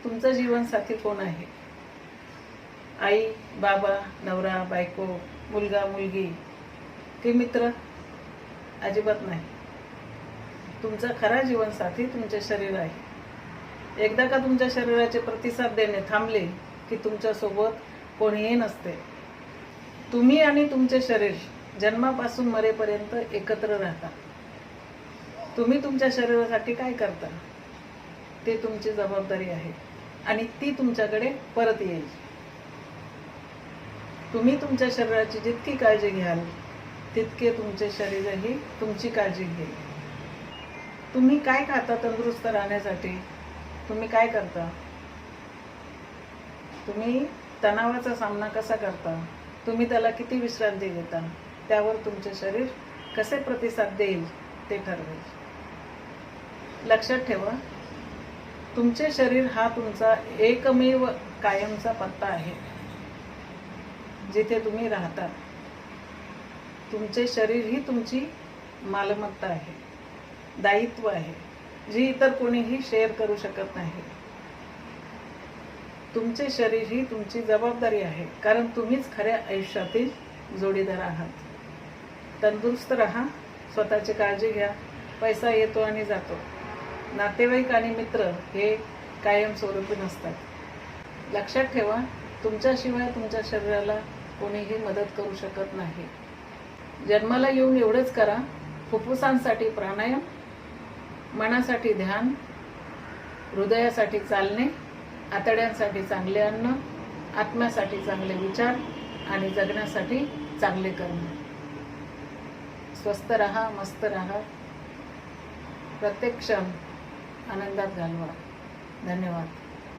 तुमचा जीवनसाथी कोण आहे? आई, बाबा, नवरा, बायको, मुलगा, मुलगी की मित्र? अजिबात नाही. तुमचा खरा जीवनसाथी तुमचे शरीर आहे. एकदा का तुमच्या शरीराचे प्रतिसाद देणे थांबले की तुमच्यासोबत कोणीही नसते. तुम्ही आणि तुमचे शरीर जन्मापासून मरेपर्यंत एकत्र राहता. तुम्ही तुमच्या शरीरासाठी काय करता ते तुमची जबाबदारी आहे आणि ती तुमच्याकडे परत येईल. तुम्ही तुमच्या शरीराची जितकी काळजी घ्याल तितके तुमचे शरीरही तुमची काळजी घेईल. तुम्ही काय खाता तंदुरुस्त राहण्यासाठी? तुम्ही काय करता? तुम्ही तणावाचा सामना कसा करता? तुम्ही त्याला किती विश्रांती देता? त्यावर तुमचे शरीर कसे प्रतिसाद देईल ते ठरवेल. लक्षात ठेवा, तुमचे शरीर हा तुमचा एकमेव कायमचा पत्ता आहे जिथे तुम्ही राहता. तुमचे शरीर ही तुमची मालमत्ता आहे, दायित्व आहे, जी इतर कोणीही शेअर करू शकत नाही. तुमचे शरीर ही तुमची जबाबदारी आहे, कारण तुम्हीच खऱ्या आयुष्यातील जोडीदार आहात. तंदुरुस्त राहा, स्वतःची काळजी घ्या. पैसा येतो आणि जातो. नातेवाईक आणि मित्र हे कायमस्वरूपी नसतात. लक्षात ठेवा, तुमच्याशिवाय तुमच्या शरीराला कोणीही मदत करू शकत नाही. जन्माला येऊन एवढंच करा: फुफ्फुसांसाठी प्राणायाम, मनासाठी ध्यान, हृदयासाठी चालणे, आतड्यांसाठी चांगले अन्न, आत्म्यासाठी चांगले विचार आणि जगण्यासाठी चांगले कर्म. स्वस्थ राहा, मस्त राहा, प्रत्येक क्षण आनंदात घालवा. धन्यवाद.